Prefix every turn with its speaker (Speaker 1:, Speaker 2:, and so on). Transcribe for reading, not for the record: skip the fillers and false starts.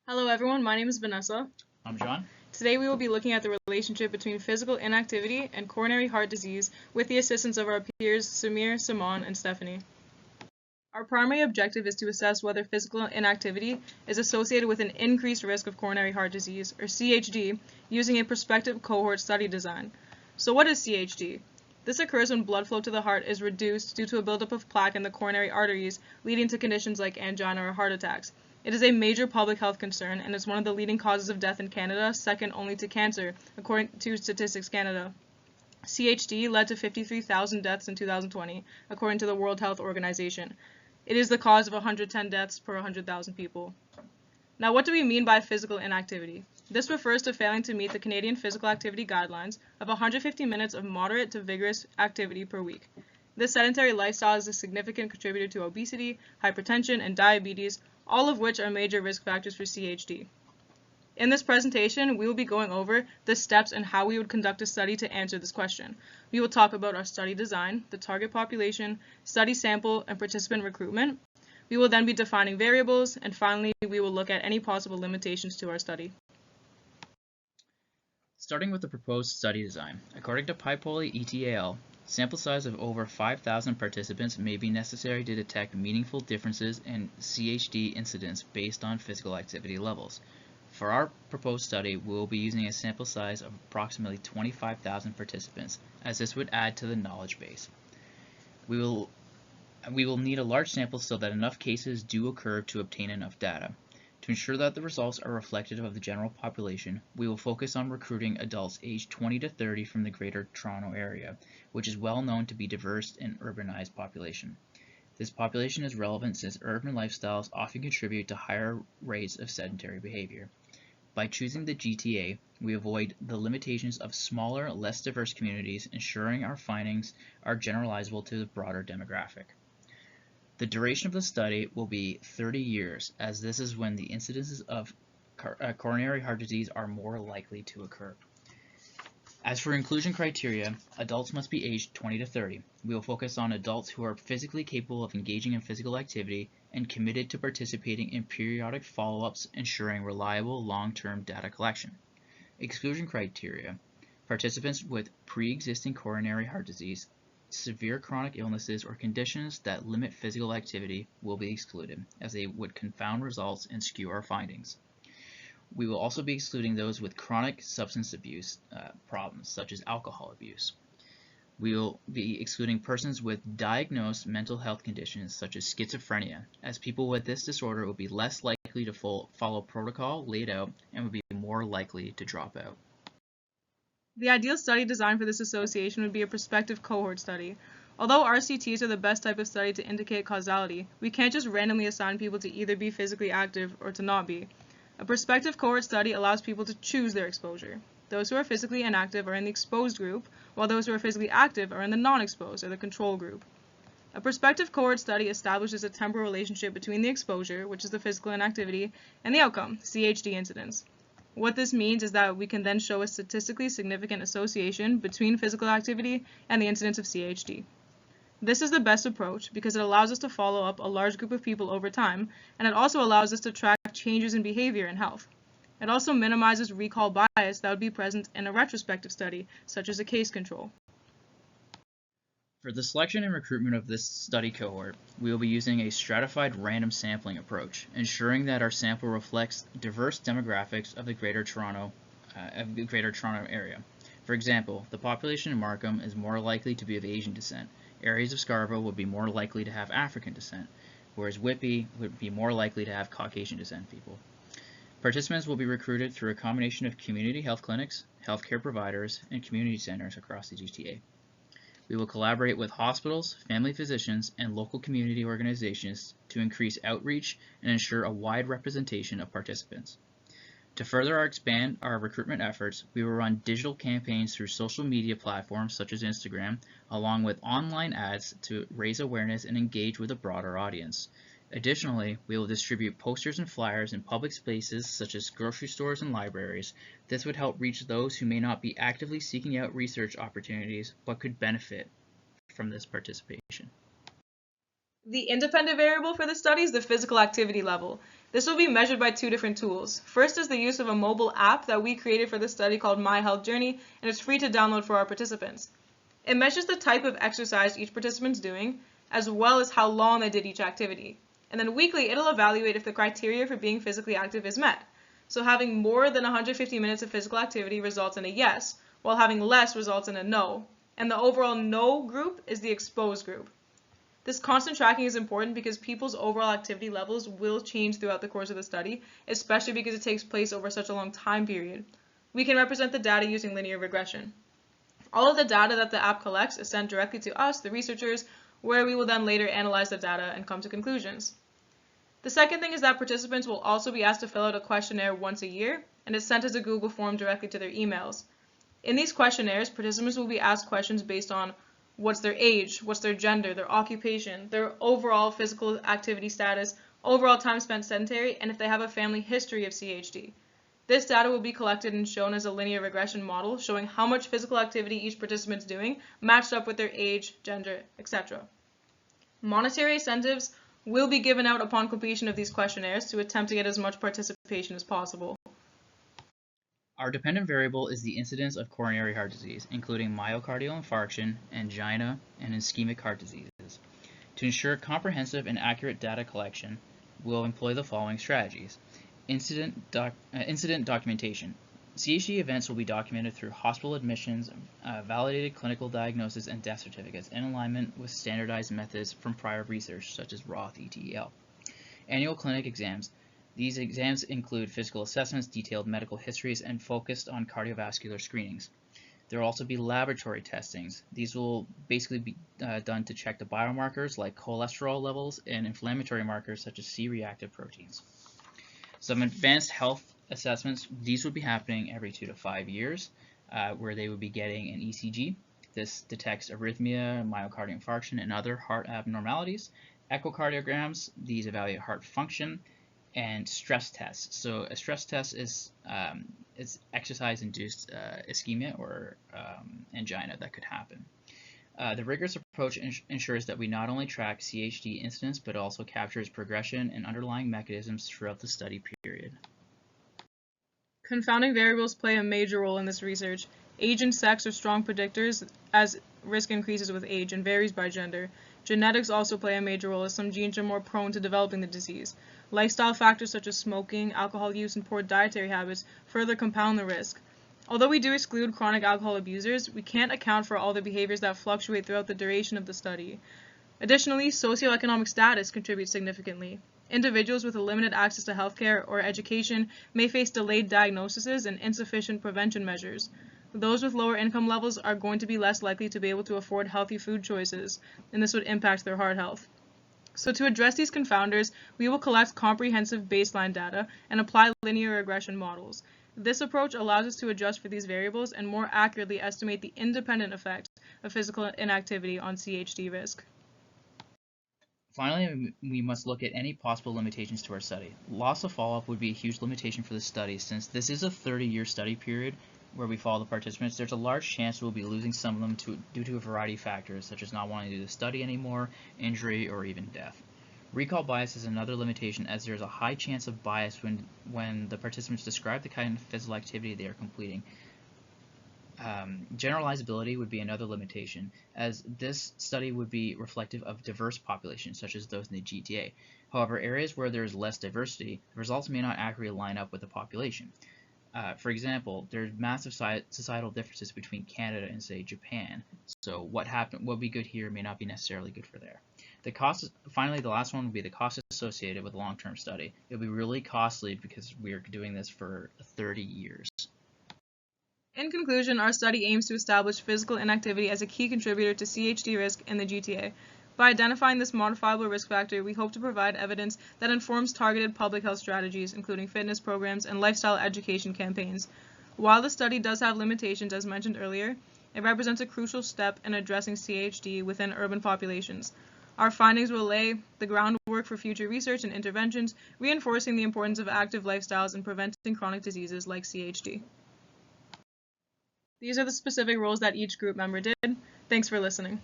Speaker 1: Hello everyone, my name is Vanessa.
Speaker 2: I'm John.
Speaker 1: Today we will be looking at the relationship between physical inactivity and coronary heart disease with the assistance of our peers Samir, Simon, and Stephanie. Our primary objective is to assess whether physical inactivity is associated with an increased risk of coronary heart disease, or CHD, using a prospective cohort study design. So what is CHD? This occurs when blood flow to the heart is reduced due to a buildup of plaque in the coronary arteries, leading to conditions like angina or heart attacks. It is a major public health concern and is one of the leading causes of death in Canada, second only to cancer, according to Statistics Canada. CHD led to 53,000 deaths in 2020, according to the World Health Organization. It is the cause of 110 deaths per 100,000 people. Now, what do we mean by physical inactivity? This refers to failing to meet the Canadian Physical Activity Guidelines of 150 minutes of moderate to vigorous activity per week. This sedentary lifestyle is a significant contributor to obesity, hypertension, and diabetes, all of which are major risk factors for CHD. In this presentation, we will be going over the steps and how we would conduct a study to answer this question. We will talk about our study design, the target population, study sample, and participant recruitment. We will then be defining variables, and finally, we will look at any possible limitations to our study.
Speaker 2: Starting with the proposed study design, according to PyPoly ETAL, sample size of over 5,000 participants may be necessary to detect meaningful differences in CHD incidence based on physical activity levels. For our proposed study, we will be using a sample size of approximately 25,000 participants, as this would add to the knowledge base. We will need a large sample so that enough cases do occur to obtain enough data. To ensure that the results are reflective of the general population, we will focus on recruiting adults aged 20 to 30 from the Greater Toronto Area, which is well known to be diverse and urbanized population. This population is relevant since urban lifestyles often contribute to higher rates of sedentary behavior. By choosing the GTA, we avoid the limitations of smaller, less diverse communities, ensuring our findings are generalizable to the broader demographic. The duration of the study will be 30 years, as this is when the incidences of coronary heart disease are more likely to occur. As for inclusion criteria, adults must be aged 20 to 30. We will focus on adults who are physically capable of engaging in physical activity and committed to participating in periodic follow-ups, ensuring reliable long-term data collection. Exclusion criteria: participants with pre-existing coronary heart disease, severe chronic illnesses, or conditions that limit physical activity will be excluded, as they would confound results and skew our findings. We will also be excluding those with chronic substance abuse problems, such as alcohol abuse. We will be excluding persons with diagnosed mental health conditions, such as schizophrenia, as people with this disorder will be less likely to follow protocol laid out and would be more likely to drop out.
Speaker 1: The ideal study design for this association would be a prospective cohort study. Although RCTs are the best type of study to indicate causality, we can't just randomly assign people to either be physically active or to not be. A prospective cohort study allows people to choose their exposure. Those who are physically inactive are in the exposed group, while those who are physically active are in the non-exposed, or the control group. A prospective cohort study establishes a temporal relationship between the exposure, which is the physical inactivity, and the outcome, CHD incidence. What this means is that we can then show a statistically significant association between physical activity and the incidence of CHD. This is the best approach because it allows us to follow up a large group of people over time, and it also allows us to track changes in behavior and health. It also minimizes recall bias that would be present in a retrospective study, such as a case control.
Speaker 2: For the selection and recruitment of this study cohort, we will be using a stratified random sampling approach, ensuring that our sample reflects diverse demographics of the Greater Toronto Area. For example, the population in Markham is more likely to be of Asian descent. Areas of Scarborough would be more likely to have African descent, whereas Whitby would be more likely to have Caucasian descent people. Participants will be recruited through a combination of community health clinics, healthcare providers, and community centers across the GTA. We will collaborate with hospitals, family physicians, and local community organizations to increase outreach and ensure a wide representation of participants. To further expand our recruitment efforts, we will run digital campaigns through social media platforms such as Instagram, along with online ads to raise awareness and engage with a broader audience. Additionally, we will distribute posters and flyers in public spaces such as grocery stores and libraries. This would help reach those who may not be actively seeking out research opportunities but could benefit from this participation.
Speaker 1: The independent variable for the study is the physical activity level. This will be measured by two different tools. First is the use of a mobile app that we created for this study called My Health Journey, and it's free to download for our participants. It measures the type of exercise each participant's doing, as well as how long they did each activity. And then weekly, it'll evaluate if the criteria for being physically active is met. So having more than 150 minutes of physical activity results in a yes, while having less results in a no. And the overall no group is the exposed group. This constant tracking is important because people's overall activity levels will change throughout the course of the study, especially because it takes place over such a long time period. We can represent the data using linear regression. All of the data that the app collects is sent directly to us, the researchers, where we will then later analyze the data and come to conclusions. The second thing is that participants will also be asked to fill out a questionnaire once a year, and it's sent as a Google form directly to their emails. In these questionnaires, participants will be asked questions based on what's their age, what's their gender, their occupation, their overall physical activity status, overall time spent sedentary, and if they have a family history of CHD. This data will be collected and shown as a linear regression model showing how much physical activity each participant is doing matched up with their age, gender, etc. Monetary incentives will be given out upon completion of these questionnaires to attempt to get as much participation as possible.
Speaker 2: Our dependent variable is the incidence of coronary heart disease, including myocardial infarction, angina, and ischemic heart diseases. To ensure comprehensive and accurate data collection, we'll employ the following strategies. Incident documentation. CHD events will be documented through hospital admissions, validated clinical diagnosis, and death certificates in alignment with standardized methods from prior research, such as Roth ETEL. Annual clinic exams. These exams include physical assessments, detailed medical histories, and focused on cardiovascular screenings. There will also be laboratory testings. These will basically be done to check the biomarkers like cholesterol levels and inflammatory markers such as C-reactive proteins. Some advanced health assessments, these would be happening every 2 to 5 years, where they would be getting an ECG. This detects arrhythmia, myocardial infarction, and other heart abnormalities. Echocardiograms, these evaluate heart function, and stress tests. So a stress test is exercise-induced ischemia or angina that could happen. The rigorous approach ensures that we not only track CHD incidence, but also captures progression and underlying mechanisms throughout the study period.
Speaker 1: Confounding variables play a major role in this research. Age and sex are strong predictors as risk increases with age and varies by gender. Genetics also play a major role as some genes are more prone to developing the disease. Lifestyle factors such as smoking, alcohol use, and poor dietary habits further compound the risk. Although we do exclude chronic alcohol abusers, we can't account for all the behaviors that fluctuate throughout the duration of the study. Additionally, socioeconomic status contributes significantly. Individuals with limited access to healthcare or education may face delayed diagnoses and insufficient prevention measures. Those with lower income levels are going to be less likely to be able to afford healthy food choices, and this would impact their heart health. So to address these confounders, we will collect comprehensive baseline data and apply linear regression models. This approach allows us to adjust for these variables and more accurately estimate the independent effect of physical inactivity on CHD risk.
Speaker 2: Finally, we must look at any possible limitations to our study. Loss of follow-up would be a huge limitation for the study. Since this is a 30-year study period where we follow the participants, there's a large chance we'll be losing some of them due to a variety of factors, such as not wanting to do the study anymore, injury, or even death. Recall bias is another limitation, as there's a high chance of bias when the participants describe the kind of physical activity they are completing. Generalizability would be another limitation, as this study would be reflective of diverse populations, such as those in the GTA. However, areas where there is less diversity, the results may not accurately line up with the population. For example, there's massive societal differences between Canada and, say, Japan. So what would be good here may not be necessarily good for there. Finally, the last one would be the cost associated with a long-term study. It'll be really costly because we're doing this for 30 years.
Speaker 1: In conclusion, our study aims to establish physical inactivity as a key contributor to CHD risk in the GTA. By identifying this modifiable risk factor, we hope to provide evidence that informs targeted public health strategies, including fitness programs and lifestyle education campaigns. While the study does have limitations, as mentioned earlier, it represents a crucial step in addressing CHD within urban populations. Our findings will lay the groundwork for future research and interventions, reinforcing the importance of active lifestyles in preventing chronic diseases like CHD. These are the specific roles that each group member did. Thanks for listening.